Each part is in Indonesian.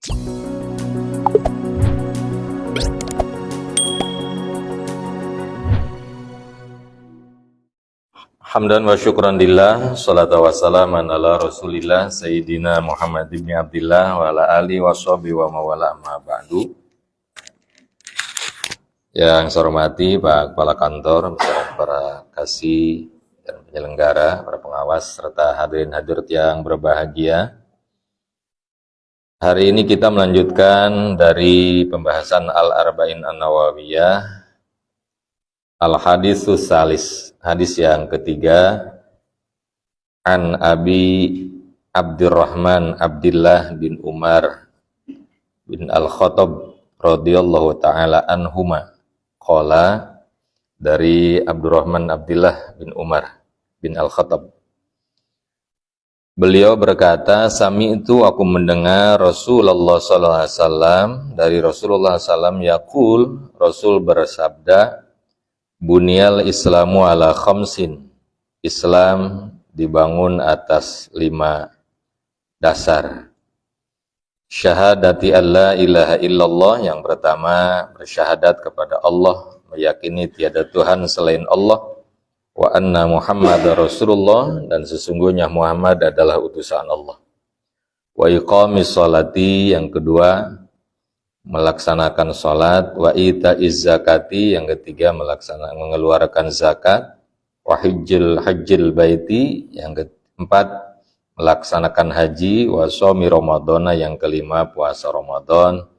Hamdan wa syukran lillah, salatu wa salaman ala rasulillah, Sayyidina Muhammad ibn Abdillah wa ala alihi wa sahbihi wa mawala amma ba'du. Yang saya hormati Pak Kepala Kantor, beserta para kasih dan penyelenggara, para pengawas, serta hadirin hadirat yang berbahagia. Hari ini kita melanjutkan dari pembahasan Al-Arba'in An-Nawawiyah, Al-Haditsus Salis, hadis yang ketiga, An Abi Abdurrahman Abdillah bin Umar bin Al-Khattab radhiyallahu ta'ala anhuma, qala, dari Abdurrahman Abdillah bin Umar bin Al-Khattab. Beliau berkata, sami'tu, aku mendengar Rasulullah sallallahu alaihi wasallam, dari Rasulullah sallallahu alaihi wasallam, yaqul, Rasul bersabda, Bunyal Islamu ala khamsin, Islam dibangun atas 5 dasar. Syahadati alla ilaha illallah, yang pertama bersyahadat kepada Allah, meyakini tiada Tuhan selain Allah, wa anna Muhammad Rasulullah, dan sesungguhnya Muhammad adalah utusan Allah. Wa iqamis sholati, yang kedua melaksanakan salat, wa ita'iz zakati, yang ketiga mengeluarkan zakat, wa hajjil baiti, yang keempat melaksanakan haji, wa shaumi ramadhana, yang kelima puasa Ramadan.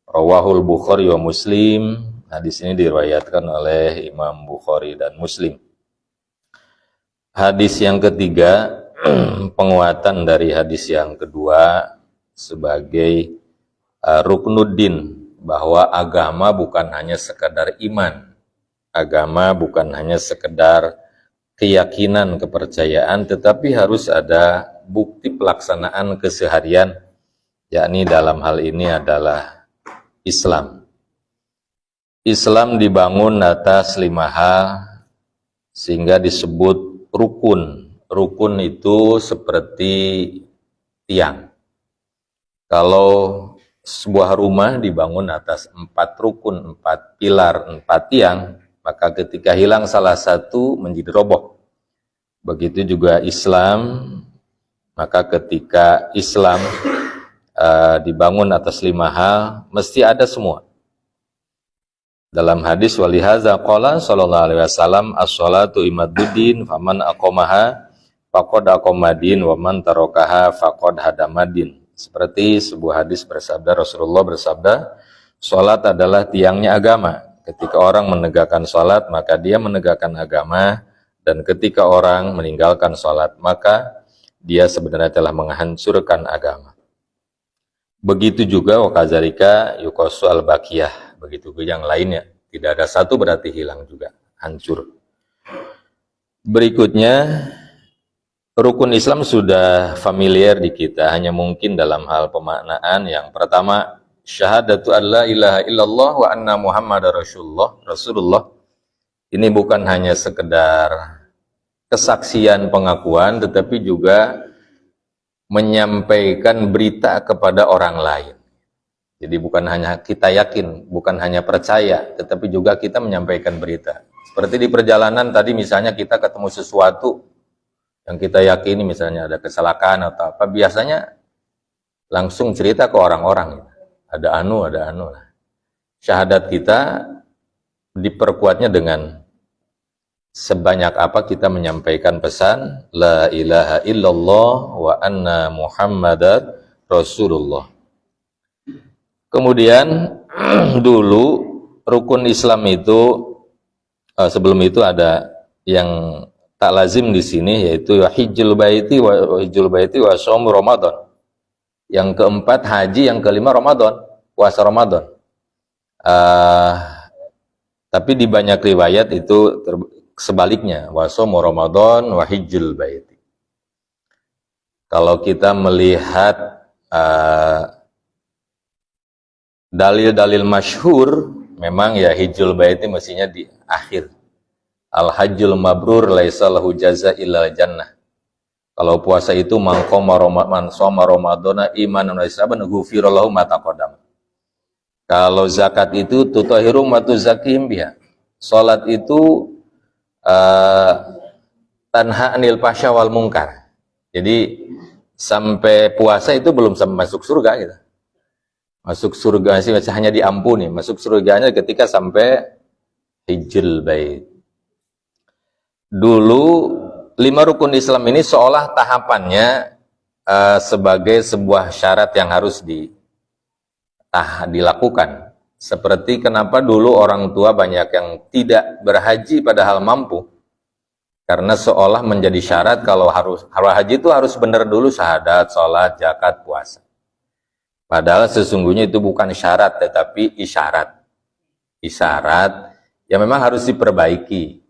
Rawahul Bukhari wa Muslim, hadis ini diriwayatkan oleh Imam Bukhari dan Muslim. Hadis yang ketiga, penguatan dari hadis yang kedua sebagai ruknuddin, bahwa agama bukan hanya sekedar iman, agama bukan hanya sekedar keyakinan, kepercayaan, tetapi harus ada bukti pelaksanaan keseharian, yakni dalam hal ini adalah Islam. Islam dibangun atas 5 hal sehingga disebut rukun. Rukun itu seperti tiang. Kalau sebuah rumah dibangun atas 4 rukun, 4 pilar, 4 tiang, maka ketika hilang salah satu menjadi roboh. Begitu juga Islam, maka ketika Islam dibangun atas 5 hal, mesti ada semua. Dalam hadis walihaza qala sallallahu alaihi wasallam, as-shalatu imaduddin, faman aqamaha faqad aqamadin, wa man tarakaha faqad hadamadin. Seperti sebuah hadis bersabda, Rasulullah bersabda, salat adalah tiangnya agama. Ketika orang menegakkan salat, maka dia menegakkan agama, dan ketika orang meninggalkan salat, maka dia sebenarnya telah menghancurkan agama. Begitu juga wakazarika yukosu al-baqiyah, begitu juga yang lainnya. Tidak ada satu berarti hilang juga, hancur. Berikutnya, rukun Islam sudah familiar di kita, hanya mungkin dalam hal pemaknaan. Yang pertama, syahadatu alla ilaha illallah wa anna Muhammad Rasulullah. Ini bukan hanya sekedar kesaksian pengakuan, tetapi juga menyampaikan berita kepada orang lain. Jadi bukan hanya kita yakin, bukan hanya percaya, tetapi juga kita menyampaikan berita. Seperti di perjalanan tadi, misalnya kita ketemu sesuatu yang kita yakini, misalnya ada kecelakaan atau apa, biasanya langsung cerita ke orang-orang. Ada anu lah. Syahadat kita diperkuatnya dengan sebanyak apa kita menyampaikan pesan la ilaha illallah wa anna Muhammadar Rasulullah. Kemudian dulu rukun Islam itu sebelum itu ada yang tak lazim di sini, yaitu hajjul baiti wa shaum Ramadan. Yang keempat haji, yang kelima Ramadan, puasa Ramadan. Tapi di banyak riwayat itu sebaliknya, wa shaum Ramadan wa hajjul baiti. Kalau kita melihat dalil-dalil masyhur, memang ya hajjul baiti mestinya di akhir. Al-hajjul mabrur laisa lahu jaza illa jannah. Kalau puasa itu man shoma ramadhana imanan wa ihtisaban ghufira lahu ma taqaddam. Kalau zakat itu tutahhiru ma tuzakkihim biha. Salat itu tanha anil fahsya wal munkar. Jadi sampai puasa itu belum sampai masuk surga gitu. Masuk surga sih hanya diampuni. Masuk surganya ketika sampai hijjul bait. Dulu 5 rukun Islam ini seolah tahapannya sebagai sebuah syarat yang harus dilakukan. Seperti kenapa dulu orang tua banyak yang tidak berhaji padahal mampu. Karena seolah menjadi syarat kalau harus haji itu harus benar dulu syahadat, sholat, zakat, puasa. Padahal sesungguhnya itu bukan syarat tetapi isyarat. Isyarat yang memang harus diperbaiki,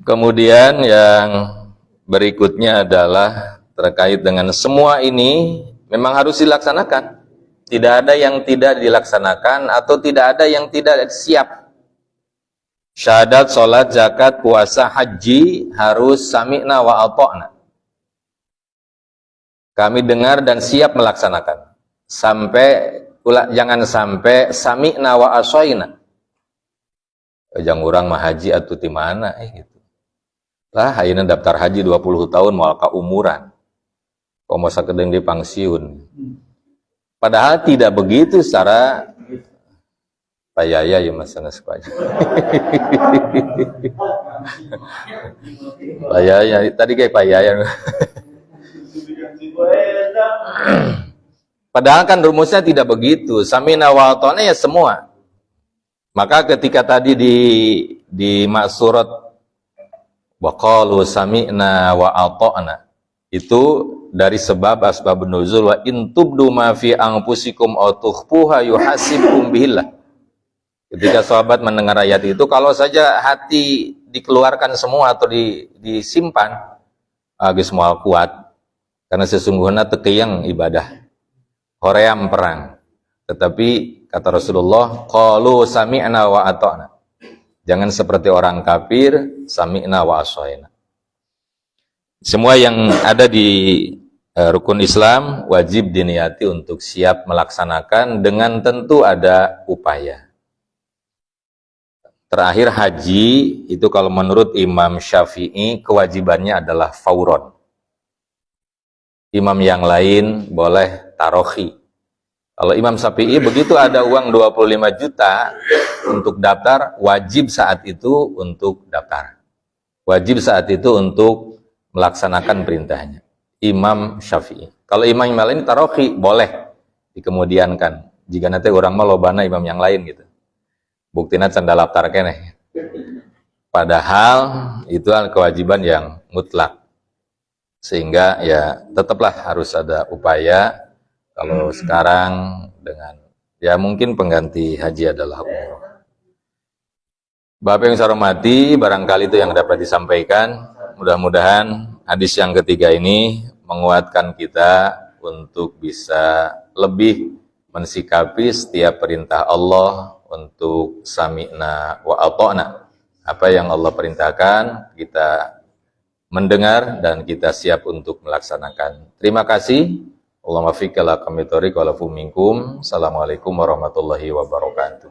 Kemudian yang berikutnya adalah terkait dengan semua ini memang harus dilaksanakan. Tidak ada yang tidak dilaksanakan atau tidak ada yang tidak siap. Syahadat, sholat, zakat, puasa, haji harus sami'na wa ata'na. Kami dengar dan siap melaksanakan. Jangan sampai sami'na wa asoina. Jangan orang mah haji atau di mana gitu. Lah ayeuna daftar haji 20 tahun moal ka umuran. Komo sakedeng di pangsiun. Padahal tidak begitu secara payaya ya Mas sanes aja. Payaya tadi kayak payaya. Padahal kan rumusnya tidak begitu. Samina wa ata'na ya semua. Maka ketika tadi di maksurat wa qalu sami'na wa ata'na itu dari sebab asbabun nuzul wa in tubdu ma fi anfusikum aw tukhfuha yuhasibkum bihillah. Ketika sahabat mendengar ayat itu, kalau saja hati dikeluarkan semua atau disimpan geus moal kuat karena sesungguhnya tekeyang ibadah hoream perang. Tetapi kata Rasulullah, qalu sami'na wa ata'na. Jangan seperti orang kafir, sami'na wa asoina. Semua yang ada di rukun Islam wajib diniati untuk siap melaksanakan dengan tentu ada upaya. Terakhir haji, itu kalau menurut Imam Syafi'i, kewajibannya adalah fauron. Imam yang lain boleh tarohi. Kalau Imam Syafi'i begitu ada uang 25 juta untuk daftar, wajib saat itu untuk daftar. Wajib saat itu untuk melaksanakan perintahnya. Imam Syafi'i. Kalau imam yang lain tarohi, boleh dikemudiankan. Jika nanti orang mau lobana imam yang lain gitu. Buktinya canda daftar keneh. Padahal itu kewajiban yang mutlak. Sehingga ya tetaplah harus ada upaya. Kalau sekarang dengan ya mungkin pengganti haji adalah umroh. Bapak yang saya hormati, barangkali itu yang dapat disampaikan. Mudah-mudahan hadis yang ketiga ini menguatkan kita untuk bisa lebih mensikapi setiap perintah Allah untuk sami'na wa ata'na. Apa yang Allah perintahkan, kita mendengar dan kita siap untuk melaksanakan. Terima kasih. Allahumma fiqh ala kami thoriq wa lafu minkum. Assalamualaikum warahmatullahi wabarakatuh.